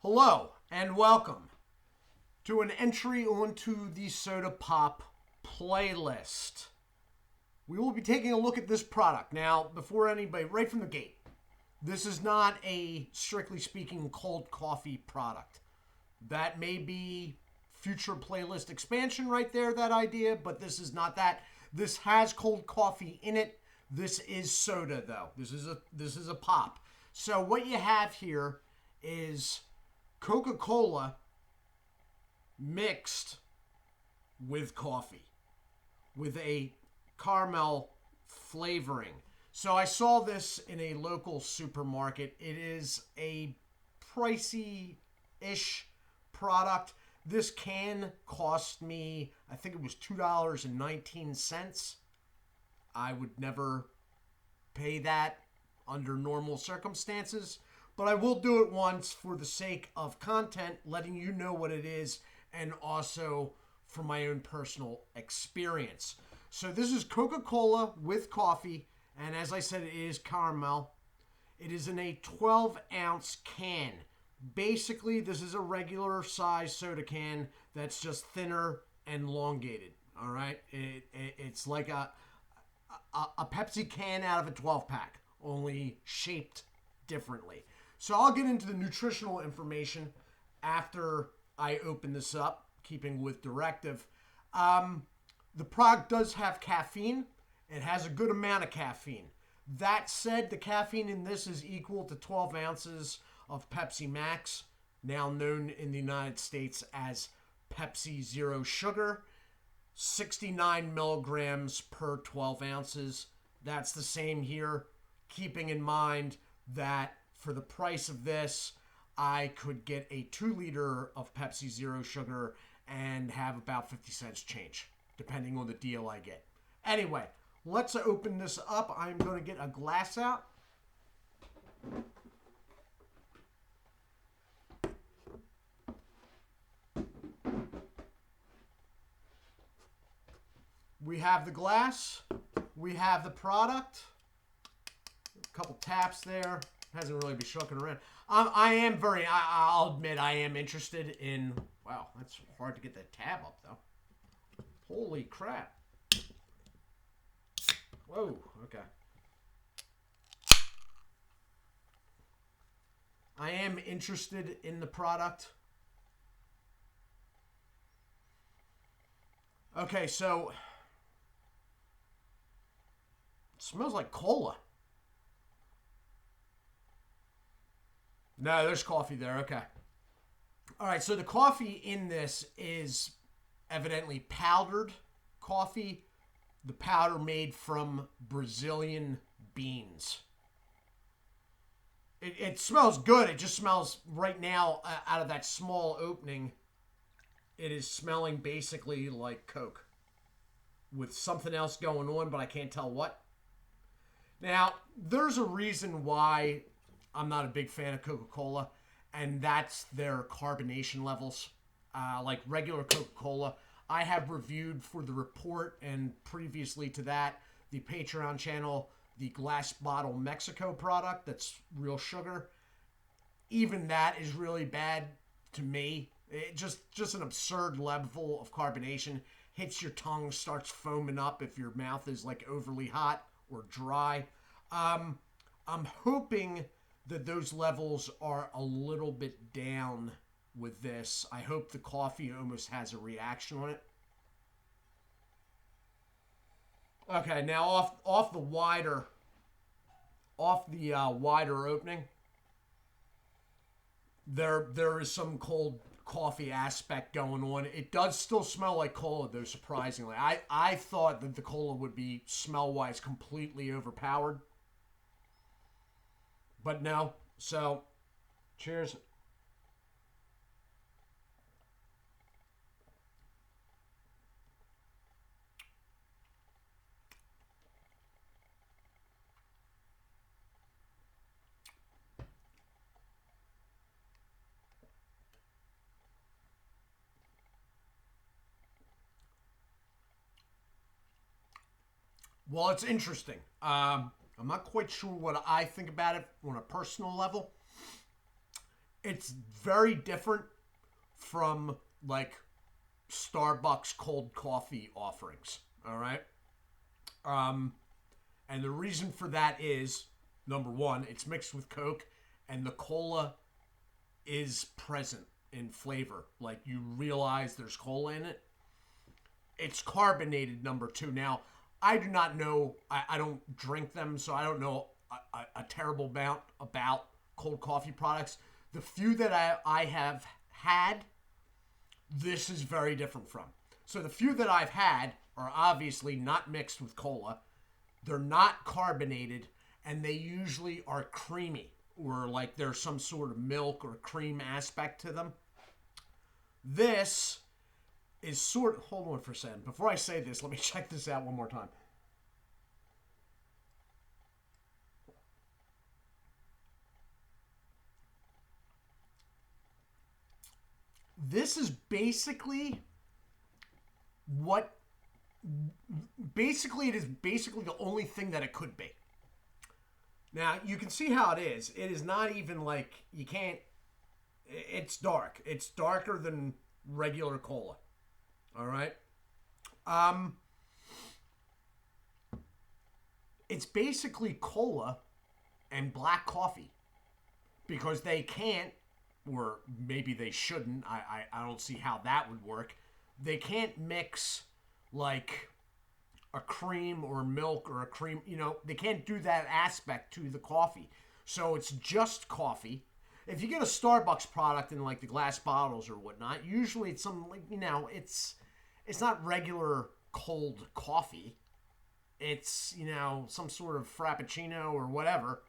Hello and welcome to an entry onto the Soda Pop playlist. We will be taking a look at this product. Now, before anybody, right from the gate, this is not a, strictly speaking, cold coffee product. That may be future playlist expansion right there, that idea, but this is not that. This has cold coffee in it. This is soda, though. This is a pop. So what you have here is Coca-Cola mixed with coffee with a caramel flavoring. So I saw this in a local supermarket. It is a pricey-ish product. This can cost me, I think it was $2.19. I would never pay that under normal circumstances, but I will do it once for the sake of content, letting you know what it is, and also for my own personal experience. So this is Coca-Cola with coffee, and as I said, it is caramel. It is in a 12-ounce can. Basically, this is a regular size soda can that's just thinner and elongated. All right, it's like a Pepsi can out of a 12-pack, only shaped differently. So I'll get into the nutritional information after I open this up, keeping with directive. The product does have caffeine. It has a good amount of caffeine. That said, the caffeine in this is equal to 12 ounces of Pepsi Max, now known in the United States as Pepsi Zero Sugar, 69 milligrams per 12 ounces. That's the same here, keeping in mind that for the price of this, I could get a 2-liter of Pepsi Zero Sugar and have about 50 cents change, depending on the deal I get. Anyway, let's open this up. I'm going to get a glass out. We have the glass. We have the product. A couple taps there. Hasn't really been shucking around. I'll admit I am interested in, wow, that's hard to get that tab up though. Holy crap. Whoa, okay. I am interested in the product. Okay, so it smells like cola. No, there's coffee there. Okay. All right, so the coffee in this is evidently powdered coffee. The powder made from Brazilian beans. It smells good. It just smells right now out of that small opening. It is smelling basically like Coke with something else going on, but I can't tell what. Now, there's a reason why I'm not a big fan of Coca-Cola, and that's their carbonation levels. Like regular Coca-Cola, I have reviewed for the report, and previously to that, the Patreon channel, the Glass Bottle Mexico product that's real sugar. Even that is really bad to me. It just an absurd level of carbonation. Hits your tongue, starts foaming up if your mouth is like overly hot or dry. I'm hoping that those levels are a little bit down with this. I hope the coffee almost has a reaction on it. Okay, now off the wider opening, there is some cold coffee aspect going on. It does still smell like cola, though, surprisingly. I thought that the cola would be smell-wise completely overpowered. But no. So, cheers. Well, it's interesting. I'm not quite sure what I think about it on a personal level. It's very different from like Starbucks cold coffee offerings. All right. And the reason for that is, number one, it's mixed with Coke, and the cola is present in flavor. Like, you realize there's cola in it. It's carbonated, number two. Now, I do not know, I don't drink them, so I don't know a terrible amount about cold coffee products. The few that I have had, this is very different from. So the few that I've had are obviously not mixed with cola. They're not carbonated, and they usually are creamy, or like there's some sort of milk or cream aspect to them. This is sort of, hold on for a second. Before I say this, let me check this out one more time. This is basically it is basically the only thing that it could be. Now, you can see how it is. It is not even like, you can't, it's dark. It's darker than regular cola. All right? It's basically cola and black coffee, because they can't, or maybe they shouldn't, I don't see how that would work. They can't mix like a cream or milk or a cream, they can't do that aspect to the coffee. So it's just coffee. If you get a Starbucks product in like the glass bottles or whatnot, usually it's some, like, it's not regular cold coffee. It's, some sort of frappuccino or whatever.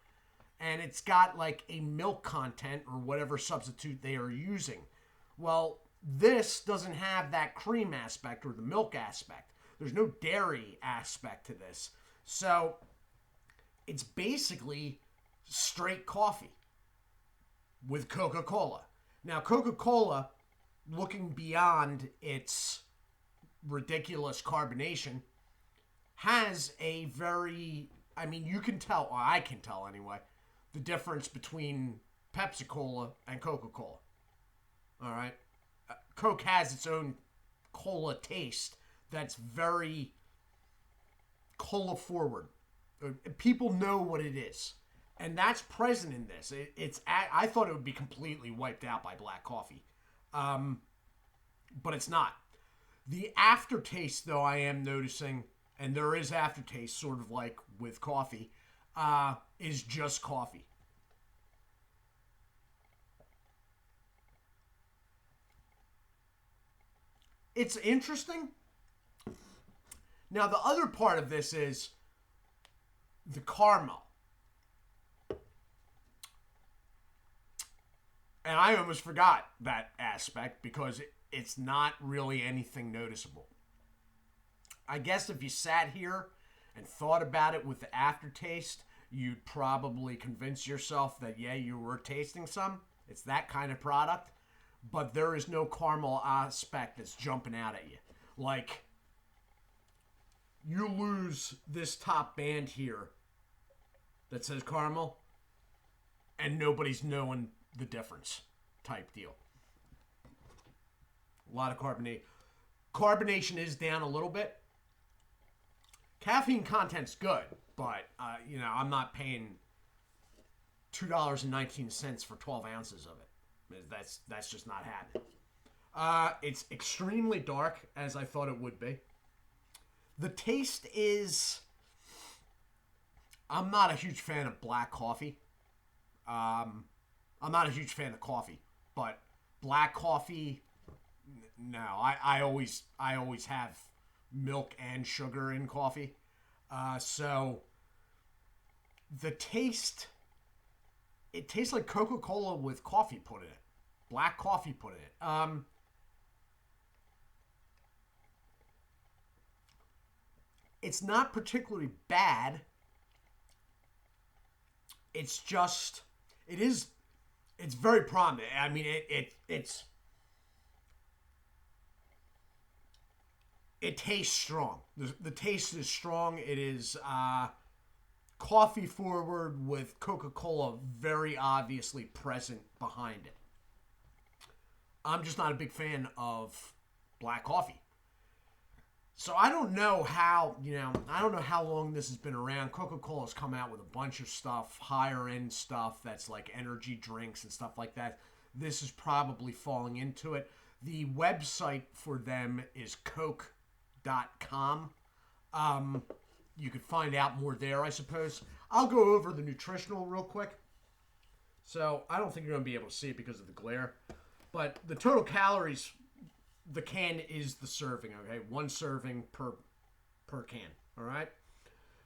And it's got like a milk content or whatever substitute they are using. Well, this doesn't have that cream aspect or the milk aspect. There's no dairy aspect to this. So it's basically straight coffee with Coca-Cola. Now, Coca-Cola, looking beyond its ridiculous carbonation, has a very, you can tell, or I can tell anyway, the difference between Pepsi-Cola and Coca-Cola. All right? Coke has its own cola taste that's very cola forward. People know what it is, and that's present in this. I thought it would be completely wiped out by black coffee, but it's not. The aftertaste, though, I am noticing, and there is aftertaste, sort of like with coffee, is just coffee. It's interesting. Now, the other part of this is the caramel. And I almost forgot that aspect because it's not really anything noticeable. I guess if you sat here and thought about it with the aftertaste, you'd probably convince yourself that, yeah, you were tasting some. It's that kind of product. But there is no caramel aspect that's jumping out at you. Like, you lose this top band here that says caramel, and nobody's knowing the difference type deal. A lot of carbonate. Carbonation is down a little bit. Caffeine content's good, but, I'm not paying $2.19 for 12 ounces of it. That's just not happening. It's extremely dark, as I thought it would be. The taste is... I'm not a huge fan of black coffee. I'm not a huge fan of coffee, but black coffee, no. I always have milk and sugar in coffee. So the taste... It tastes like Coca-Cola with coffee put in it. Black coffee put in it. It's not particularly bad. It's just, it's very prominent. It tastes strong. The taste is strong. It is, coffee forward with Coca-Cola very obviously present behind it. I'm just not a big fan of black coffee. So I don't know how, I don't know how long this has been around. Coca-Cola's come out with a bunch of stuff, higher end stuff that's like energy drinks and stuff like that. This is probably falling into it. The website for them is Coke.com. You could find out more there, I suppose. I'll go over the nutritional real quick. So I don't think you're going to be able to see it because of the glare. But the total calories, the can is the serving, okay? 1 serving per can, all right?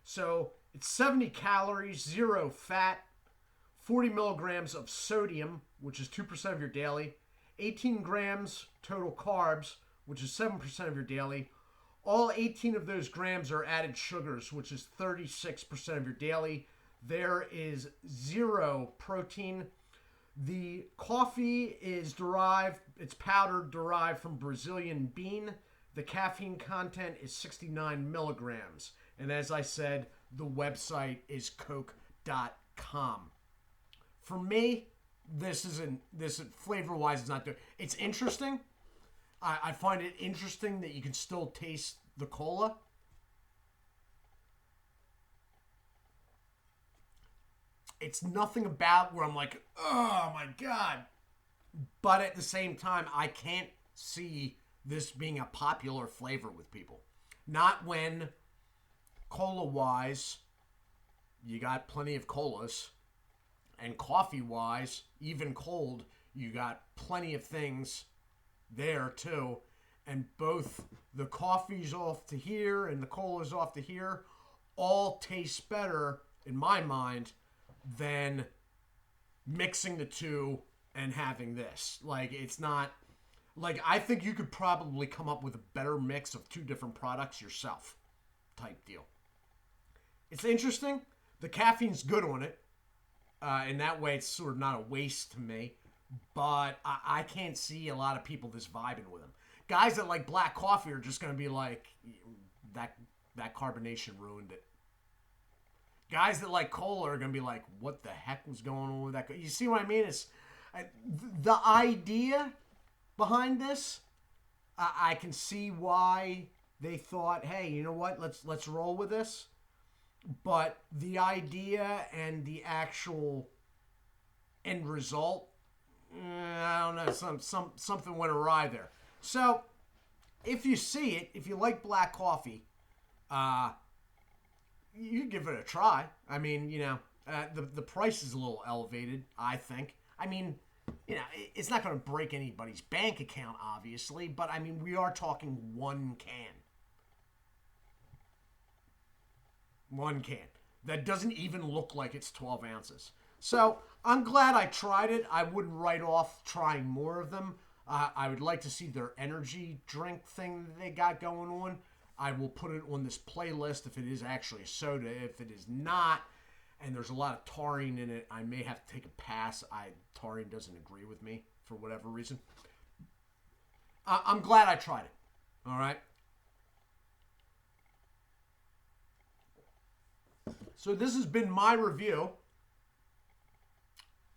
So it's 70 calories, 0 fat, 40 milligrams of sodium, which is 2% of your daily, 18 grams total carbs, which is 7% of your daily. All 18 of those grams are added sugars, which is 36% of your daily. There is 0 protein. The coffee is it's powdered, derived from Brazilian bean. The caffeine content is 69 milligrams. And as I said, the website is Coke.com. For me, this flavor-wise is not good. It's interesting. I find it interesting that you can still taste the cola. It's nothing about where I'm like, oh my God. But at the same time, I can't see this being a popular flavor with people. Not when, cola-wise, you got plenty of colas. And coffee-wise, even cold, you got plenty of things there too. And both the coffee's off to here and the cola's off to here all taste better, in my mind, than mixing the two and having this. Like, it's not... Like, I think you could probably come up with a better mix of 2 different products yourself type deal. It's interesting. The caffeine's good on it. In that way, it's sort of not a waste to me. But I can't see a lot of people just vibing with them. Guys that like black coffee are just going to be like, that carbonation ruined it. Guys that like cola are going to be like, what the heck was going on with that? You see what I mean? It's the idea behind this. I can see why they thought, hey, you know what? Let's roll with this. But the idea and the actual end result, I don't know, something went awry there. So, if you see it, if you like black coffee, you give it a try. I mean, the price is a little elevated, I think. I mean, it's not going to break anybody's bank account, obviously, but I mean, we are talking 1 can. 1 can. That doesn't even look like it's 12 ounces. So, I'm glad I tried it. I wouldn't write off trying more of them. I would like to see their energy drink thing that they got going on. I will put it on this playlist if it is actually a soda. If it is not, and there's a lot of taurine in it, I may have to take a pass. Taurine doesn't agree with me for whatever reason. I'm glad I tried it. All right? So this has been my review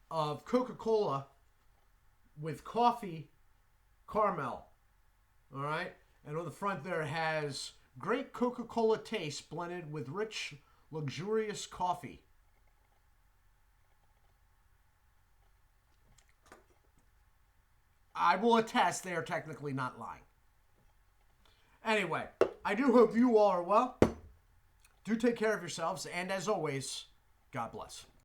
of Coca-Cola with coffee caramel. All right? And on the front there it has great Coca-Cola taste blended with rich, luxurious coffee. I will attest they are technically not lying. Anyway, I do hope you all are well. Do take care of yourselves, and as always, God bless.